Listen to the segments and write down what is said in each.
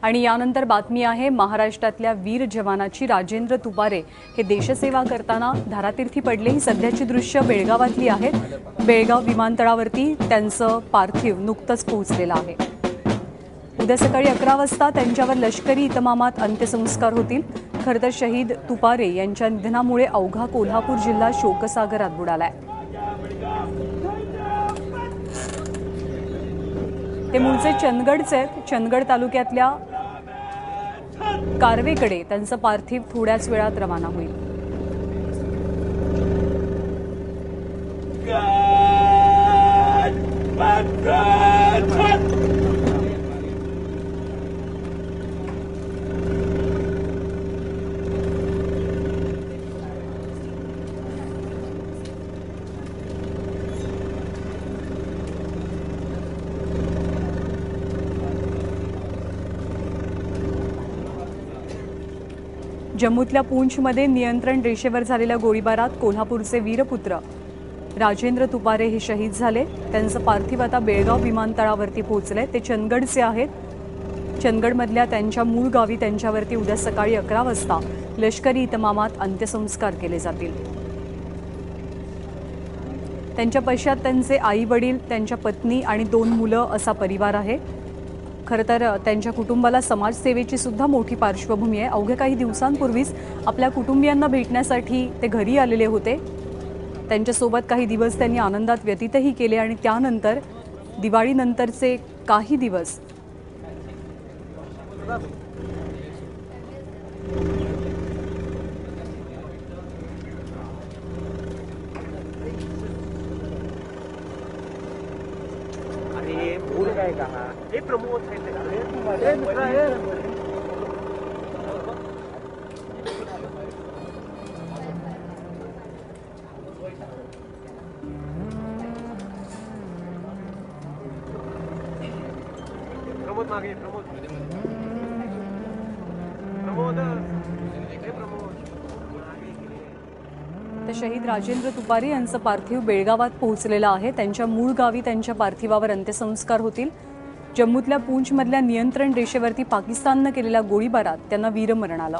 आणि यानंतर बातमी आहे महाराष्ट्रातल्या वीर जवानाची। राजेंद्र तुपारे हे देशसेवा करताना धारातीर्थी पडले। ही सध्याची दृश्य बेळगावातली आहेत। बेळगाव विमानतळावरती त्यांचं पार्थिव नुकतंच पोहोचलेलं आहे। उद्या सकाळी 11 वाजता त्यांच्यावर लष्करी इतमामात अंत्यसंस्कार होतील। खरं तर शहीद तुपारे यांच्या निधनामुळे अवघा कोल्हापूर जिल्हा शोकसागरात बुडालाय। ते मूळचे चंदगडचे आहेत। चंदगड तालुक्यातल्या कारवेकडे त्यांचं पार्थिव थोड्याच वेळात रवाना होईल। जम्मूतल्या पूंछमध्ये नियंत्रण रेषेवर झालेल्या गोळीबारात कोल्हापूरचे वीरपुत्र राजेंद्र तुपारे हे शहीद झाले। त्यांचं पार्थिव आता बेळगाव विमानतळावरती पोहोचले। ते चंदगडचे आहेत। चंदगडमधल्या त्यांच्या मूळ गावी त्यांच्यावरती उद्या सकाळी 11 वाजता लष्करी इतमामात अंत्यसंस्कार केले जातील। त्यांच्या पश्चात त्यांचे आई वडील, त्यांच्या पत्नी आणि 2 मुलं असा परिवार आहे। खरं तर त्यांच्या कुटुंबाला समाजसेवेची सुद्धा मोठी पार्श्वभूमी आहे। अवघ्या काही दिवसांपूर्वीच आपल्या कुटुंबियांना भेटण्यासाठी ते घरी आलेले होते। त्यांच्यासोबत काही दिवस त्यांनी आनंदात व्यतीतही केले आणि त्यानंतर दिवाळीनंतरचे काही दिवस प्रमोद मागे प्रमोद तर शहीद राजेंद्र तुपारे यांचं पार्थिव बेळगावात पोहोचलेलं आहे। त्यांच्या मूळ गावी त्यांच्या पार्थिवावर अंत्यसंस्कार होतील। जम्मूतल्या पूंछमधल्या नियंत्रण रेषेवरती पाकिस्ताननं केलेल्या गोळीबारात त्यांना वीरमरण आलं।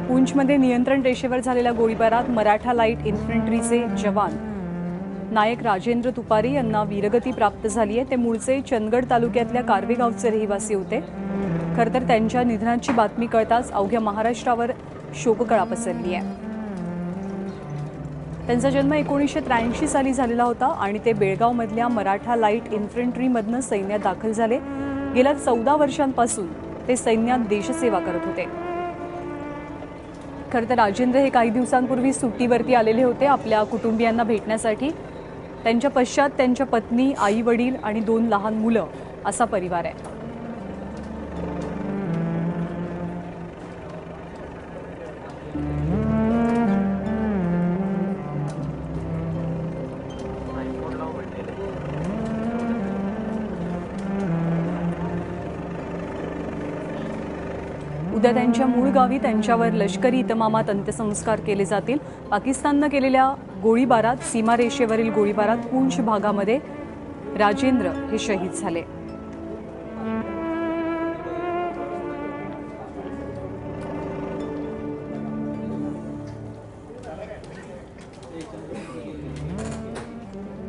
पूंछमध्ये नियंत्रण रेषेवर झालेल्या गोळीबारात मराठा लाईट इन्फंट्रीचे जवान नायक राजेंद्र तुपारे यांना वीरगती प्राप्त झाली आहे। ते मूळचे चंदगड तालुक्यातल्या कारवे गावचे रहिवासी होते। खरं तर त्यांच्या निधनाची बातमी कळताच अवघ्या महाराष्ट्रावर शोककळा पसरली आहे। त्यांचा जन्म 1983 साली झालेला होता आणि ते बेळगावमधल्या मराठा लाईट इन्फंट्रीमधनं सैन्यात दाखल झाले। गेल्या 14 वर्षांपासून ते सैन्यात देशसेवा करत होते। खरं तर राजेंद्र हे काही दिवसांपूर्वी सुट्टीवरती आलेले होते आपल्या कुटुंबियांना भेटण्यासाठी। त्यांच्या पश्चात त्यांच्या पत्नी, आई वडील आणि 2 लहान मुलं असा परिवार आहे। उद्या त्यांच्या मूळ गावी त्यांच्यावर लष्करी इतमामात अंत्यसंस्कार केले जातील। पाकिस्ताननं केलेल्या गोळीबारात, सीमारेषेवरील गोळीबारात पूंछ भागामध्ये राजेंद्र हे शहीद झाले।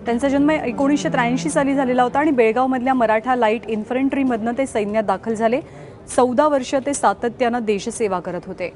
त्यांचा जन्म 1983 साली झालेला होता आणि बेळगावमधल्या मराठा लाईट इन्फंट्रीमधनं ते सैन्यात दाखल झाले। 14 वर्ष ते सातत्यानं देशसेवा करत होते।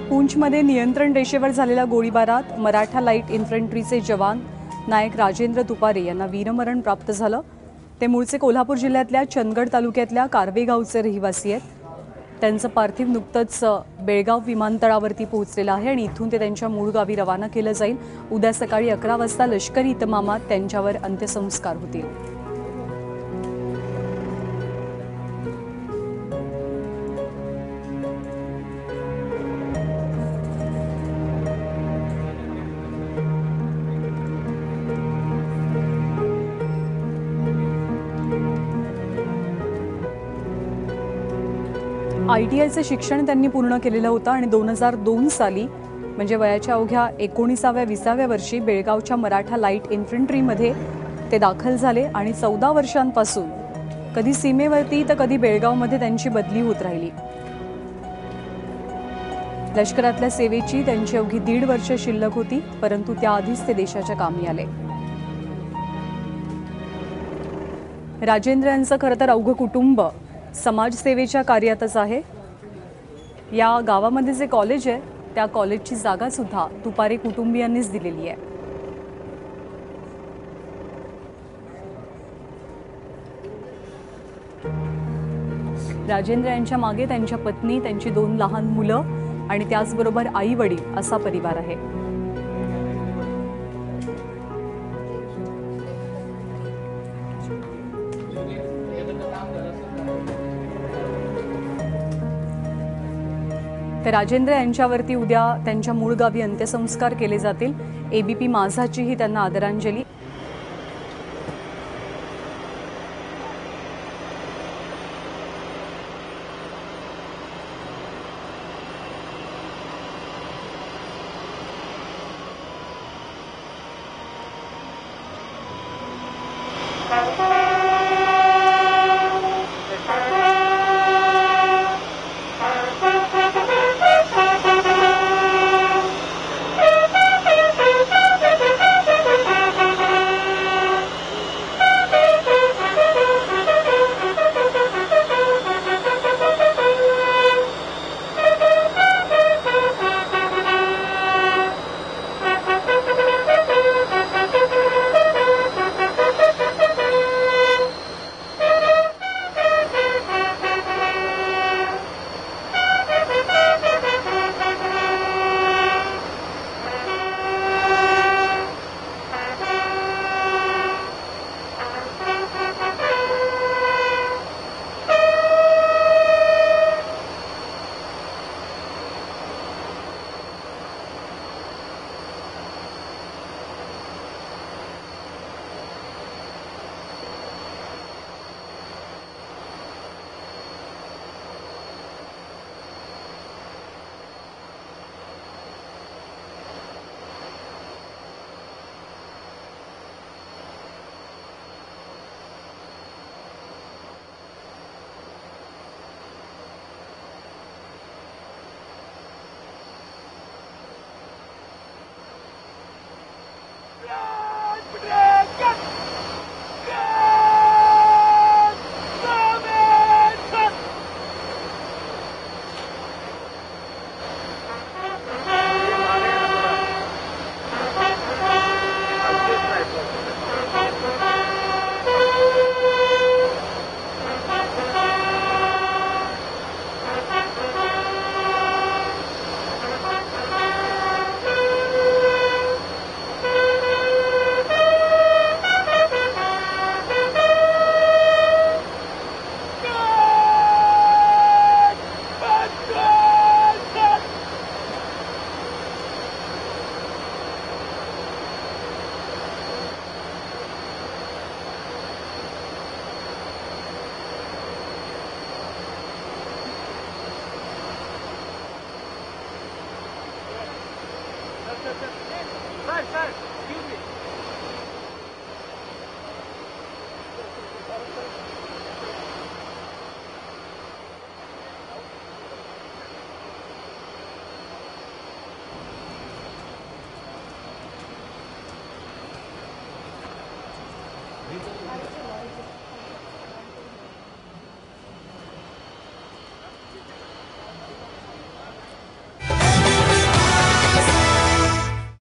पूंछमध्ये नियंत्रण रेषेवर झालेल्या गोळीबारात मराठा लाईट इन्फंट्रीचे जवान नायक राजेंद्र तुपारे यांना वीरमरण प्राप्त झालं। ते मूळचे कोल्हापूर जिल्ह्यातल्या चंदगड तालुक्यातल्या कारवे गावचे रहिवासी आहेत। त्यांचं पार्थिव नुकतंच बेळगाव विमानतळावरती पोहोचलेलं आहे आणि इथून ते त्यांच्या मूळ गावी रवाना केलं जाईल। उद्या सकाळी 11 वाजता लष्करी इतमामात त्यांच्यावर अंत्यसंस्कार होतील। ITIचे शिक्षण त्यांनी पूर्ण केलेलं होतं आणि 2002 साली म्हणजे वयाच्या अवघ्या 19व्या-20व्या वर्षी बेळगावच्या मराठा लाईट इन्फंट्रीमध्ये ते दाखल झाले आणि 14 वर्षांपासून कधी सीमेवरती तर कधी बेळगावमध्ये त्यांची बदली होत राहिली। लष्करातल्या सेवेची त्यांची अवघी 1.5 वर्ष शिल्लक होती, परंतु त्याआधीच ते देशाच्या कामी आले। राजेंद्र यांचं खरं तर अवघं कुटुंब समाजसेवेच्या कार्यातच आहे। या गावामध्ये जे कॉलेज आहे त्या कॉलेजची जागा सुद्धा तुपारे कुटुंबियांनीच दिलेली आहे। राजेंद्र यांच्या मागे त्यांच्या पत्नी, त्यांची 2 लहान मुलं आणि त्याचबरोबर आई वडील असा परिवार आहे। तर राजेंद्र यांच्यावरती उद्या त्यांच्या मूळ गावी अंत्यसंस्कार केले जातील। ABP माझाचीही त्यांना आदरांजली। Sir, excuse me. Thank you.